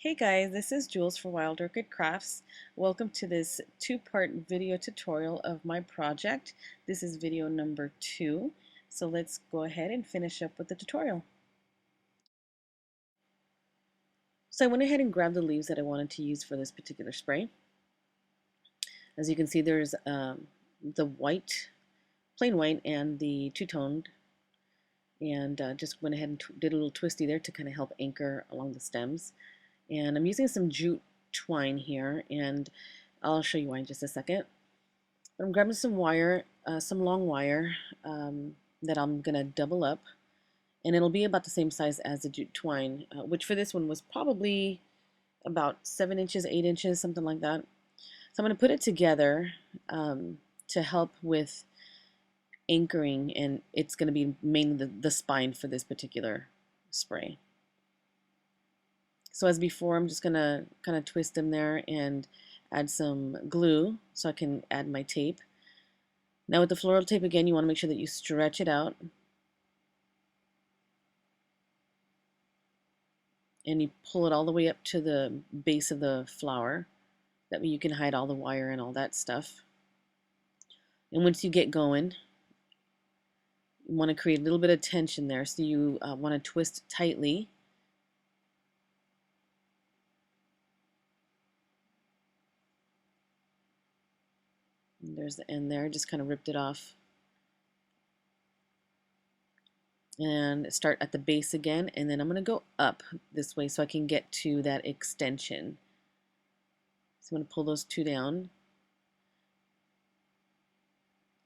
Hey guys, this is Jules for Wild Orchid Crafts. Welcome to this two-part video tutorial of my project. This is video number 2. So let's go ahead and finish up with the tutorial. So I went ahead and grabbed the leaves that I wanted to use for this particular spray. As you can see, there's the white, plain white, and the two-toned, and just went ahead and did a little twisty there to kind of help anchor along the stems. And I'm using some jute twine here, and I'll show you why in just a second. But I'm grabbing some wire, some long wire that I'm gonna double up, and it'll be about the same size as the jute twine, which for this one was probably about 7 inches, 8 inches, something like that. So I'm gonna put it together to help with anchoring, and it's gonna be mainly the spine for this particular spray. So as before, I'm just gonna kind of twist them there and add some glue so I can add my tape. Now with the floral tape again, you want to make sure that you stretch it out and you pull it all the way up to the base of the flower. That way you can hide all the wire and all that stuff. And once you get going, you want to create a little bit of tension there, so you want to twist tightly. And there's the end there, just kind of ripped it off. And start at the base again, and then I'm going to go up this way so I can get to that extension. So I'm going to pull those two down.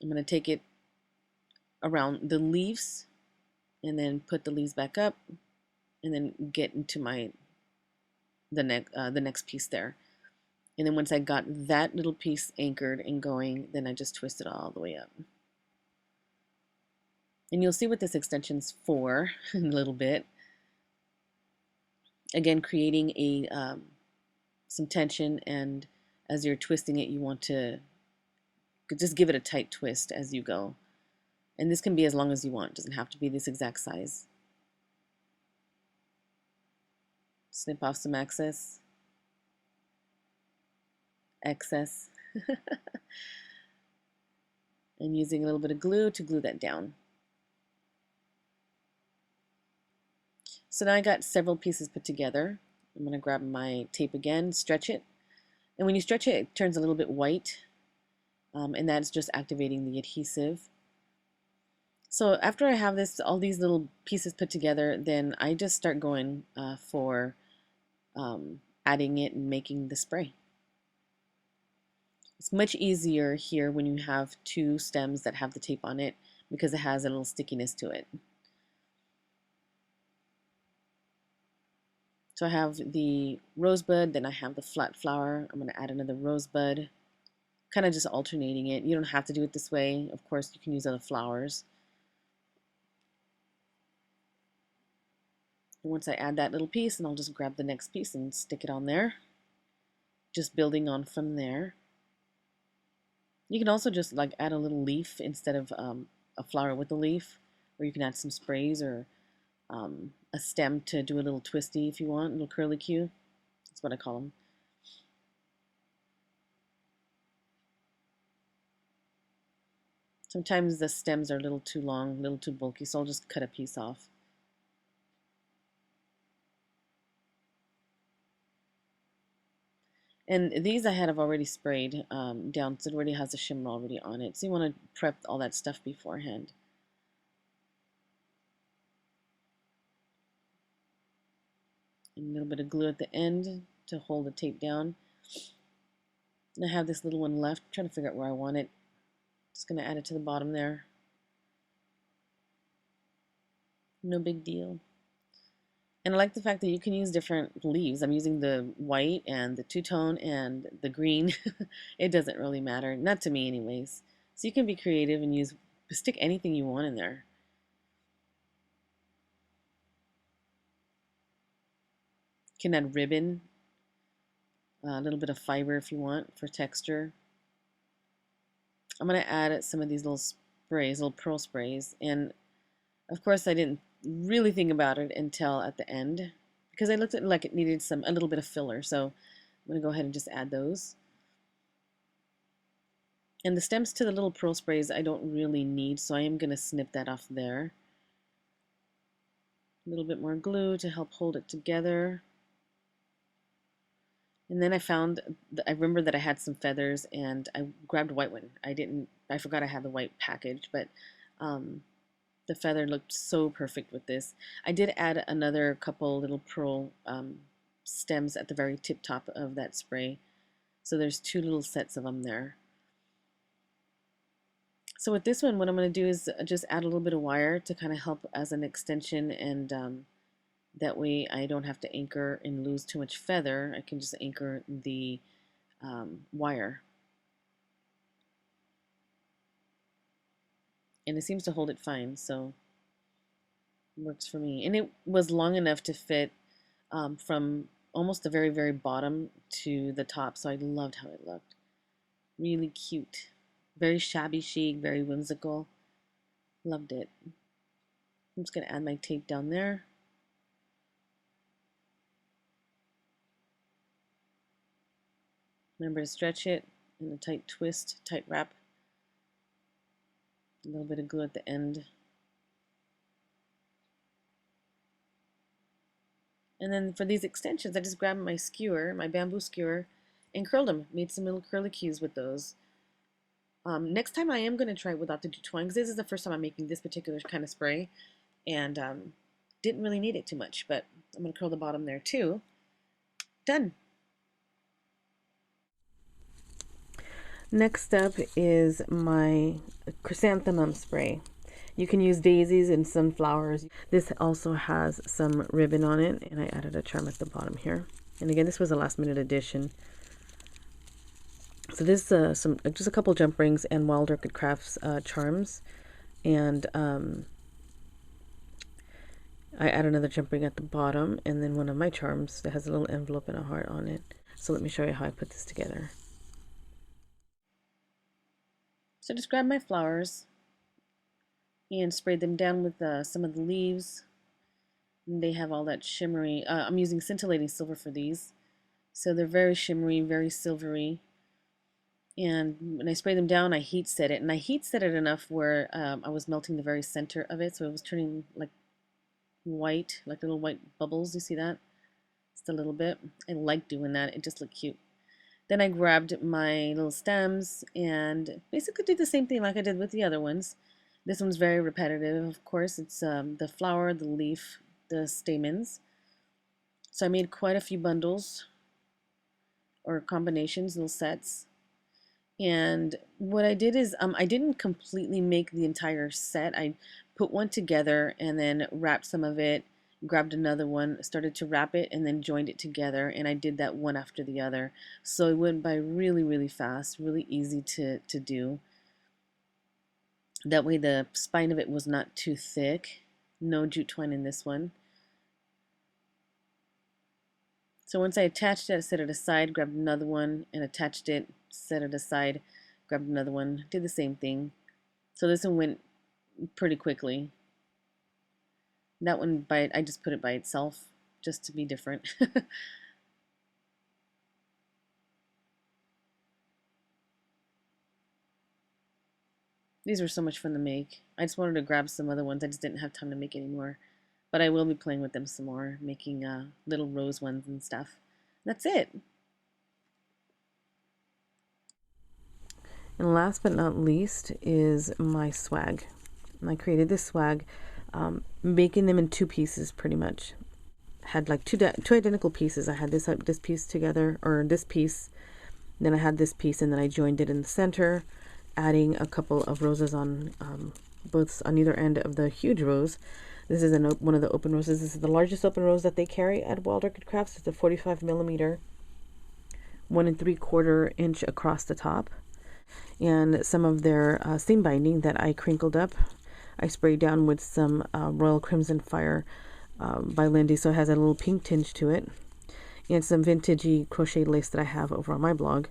I'm going to take it around the leaves and then put the leaves back up and then get into the next piece there. And then once I got that little piece anchored and going, then I just twist it all the way up. And you'll see what this extension's for in a little bit. Again, creating some tension, and as you're twisting it, you want to just give it a tight twist as you go. And this can be as long as you want. It doesn't have to be this exact size. Snip off some excess. And using a little bit of glue to glue that down. So now I got several pieces put together. I'm going to grab my tape again, stretch it. And when you stretch it, it turns a little bit white. And that's just activating the adhesive. So after I have all these little pieces put together, then I just start going for adding it and making the spray. It's much easier here when you have two stems that have the tape on it because it has a little stickiness to it. So I have the rosebud, then I have the flat flower. I'm going to add another rosebud, kind of just alternating it. You don't have to do it this way. Of course, you can use other flowers. And once I add that little piece, and I'll just grab the next piece and stick it on there. Just building on from there. You can also just like add a little leaf instead of a flower with a leaf, or you can add some sprays or a stem to do a little twisty if you want, a little curlicue. That's what I call them. Sometimes the stems are a little too long, a little too bulky, so I'll just cut a piece off. And these I have already sprayed down, so it already has a shimmer already on it. So you want to prep all that stuff beforehand. And a little bit of glue at the end to hold the tape down. And I have this little one left. I'm trying to figure out where I want it. Just going to add it to the bottom there. No big deal. And I like the fact that you can use different leaves. I'm using the white and the two-tone and the green. It doesn't really matter. Not to me anyways. So you can be creative and stick anything you want in there. You can add ribbon, a little bit of fiber if you want for texture. I'm going to add some of these little sprays, little pearl sprays. And of course I didn't really think about it until at the end. because I looked at it like it needed a little bit of filler. So I'm going to go ahead and just add those. And the stems to the little pearl sprays I don't really need, so I am going to snip that off there. A little bit more glue to help hold it together. And then I remember that I had some feathers, and I grabbed a white one. I forgot I had the white package, but the feather looked so perfect with this. I did add another couple little pearl stems at the very tip top of that spray. So there's 2 little sets of them there. So with this one, what I'm going to do is just add a little bit of wire to kind of help as an extension, and that way I don't have to anchor and lose too much feather. I can just anchor the wire. And it seems to hold it fine, so it works for me. And it was long enough to fit from almost the very, very bottom to the top, so I loved how it looked. Really cute. Very shabby chic, very whimsical. Loved it. I'm just going to add my tape down there. Remember to stretch it in a tight twist, tight wrap. A little bit of glue at the end. And then for these extensions, I just grabbed my skewer, my bamboo skewer, and curled them. Made some little curlicues with those. Next time I am going to try it without the twine, because this is the first time I'm making this particular kind of spray, and didn't really need it too much, but I'm going to curl the bottom there too. Done. Next up is my chrysanthemum spray. You can use daisies and sunflowers. This also has some ribbon on it, and I added a charm at the bottom here. And again, this was a last minute addition. So this is just a couple jump rings and Wild Orchid Crafts charms, and I add another jump ring at the bottom, and then one of my charms that has a little envelope and a heart on it. So let me show you how I put this together. So just grab my flowers and sprayed them down with some of the leaves. And they have all that shimmery. I'm using scintillating silver for these, so they're very shimmery, very silvery. And when I spray them down, I heat set it, and I heat set it enough where I was melting the very center of it, so it was turning like white, like little white bubbles. You see that? Just a little bit. I like doing that. It just looked cute. Then I grabbed my little stems and basically did the same thing like I did with the other ones. This one's very repetitive, of course. It's the flower, the leaf, the stamens. So I made quite a few bundles or combinations, little sets. And what I did is I didn't completely make the entire set. I put one together and then wrapped some of it, grabbed another one, started to wrap it, and then joined it together, and I did that one after the other. So it went by really, really fast, really easy to do. That way the spine of it was not too thick. No jute twine in this one. So once I attached it, I set it aside, grabbed another one and attached it, set it aside, grabbed another one, did the same thing. So this one went pretty quickly. That one, I just put it by itself just to be different. These were so much fun to make. I just wanted to grab some other ones. I just didn't have time to make any more. But I will be playing with them some more, making little rose ones and stuff. That's it. And last but not least is my swag. And I created this swag, making them in 2 pieces pretty much. Had like two identical pieces. I had this piece together, or this piece, then I had this piece, and then I joined it in the center, adding a couple of roses on both on either end of the huge rose. This is one of the open roses. This is the largest open rose that they carry at Wild Orchid Crafts. It's a 45 millimeter, 1 3/4 inch across the top. And some of their seam binding that I crinkled up, I sprayed down with some Royal Crimson Fire by Lindy, so it has a little pink tinge to it, and some vintagey crochet lace that I have over on my blog.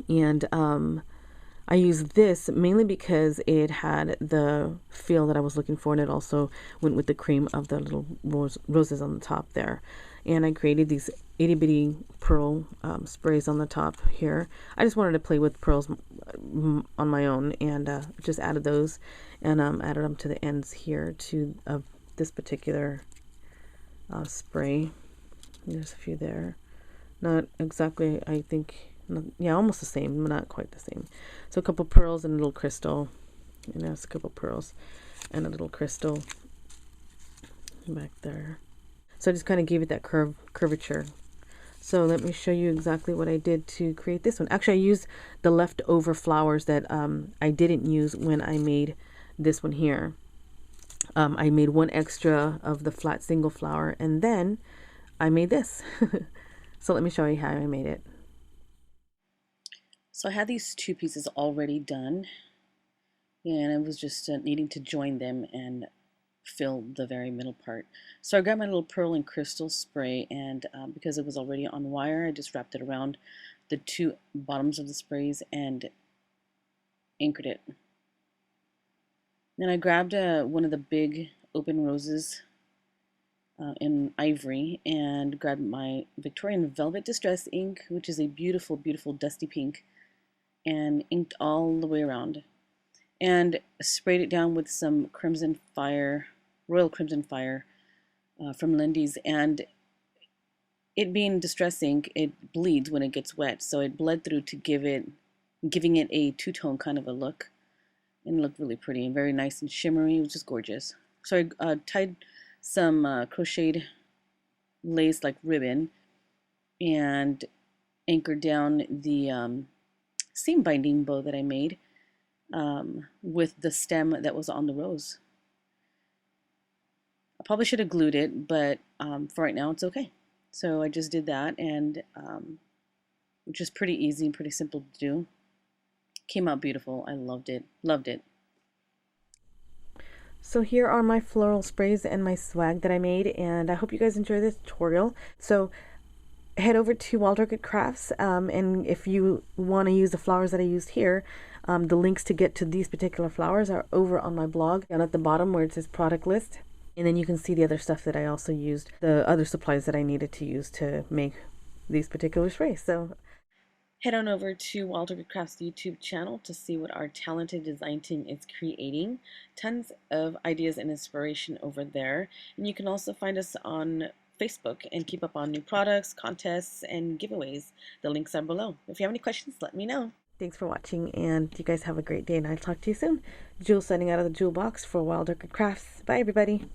And I used this mainly because it had the feel that I was looking for, and it also went with the cream of the little roses on the top there. And I created these itty bitty pearl sprays on the top here. I just wanted to play with pearls on my own, and just added those, and added them to the ends here to this particular spray. There's a few there. Not exactly, I think, yeah, almost the same, but not quite the same. So a couple pearls and a little crystal. And there's a couple pearls and a little crystal back there. So I just kind of gave it that curvature. So let me show you exactly what I did to create this one. Actually, I used the leftover flowers that I didn't use when I made this one here. I made one extra of the flat single flower, and then I made this. So let me show you how I made it. So I had these two pieces already done, and I was just needing to join them and fill the very middle part. So I grabbed my little pearl and crystal spray, and because it was already on wire, I just wrapped it around the two bottoms of the sprays and anchored it. Then I grabbed one of the big open roses in ivory, and grabbed my Victorian Velvet Distress ink, which is a beautiful, beautiful dusty pink, and inked all the way around, and sprayed it down with some Crimson Fire, Royal Crimson Fire from Lindy's. And it being distress ink, it bleeds when it gets wet, so it bled through to giving it a two-tone kind of a look, and it looked really pretty and very nice and shimmery. It was just gorgeous. So I tied some crocheted lace like ribbon and anchored down the seam binding bow that I made with the stem that was on the rose. I probably should have glued it, but for right now it's okay. So I just did that, and which is pretty easy and pretty simple to do. Came out beautiful. I loved it. Loved it. So here are my floral sprays and my swag that I made, and I hope you guys enjoy this tutorial. So head over to Wild Orchid Crafts, and if you want to use the flowers that I used here, the links to get to these particular flowers are over on my blog down at the bottom where it says product list, and then you can see the other stuff that I also used, the other supplies that I needed to use to make these particular sprays. So head on over to Wild Orchid Crafts YouTube channel to see what our talented design team is creating. Tons of ideas and inspiration over there. And you can also find us on Facebook and keep up on new products, contests, and giveaways. The links are below. If you have any questions, let me know. Thanks for watching, and you guys have a great day, and I'll talk to you soon. Jules signing out of the Jewel Box for Wild Orchid Crafts. Bye, everybody.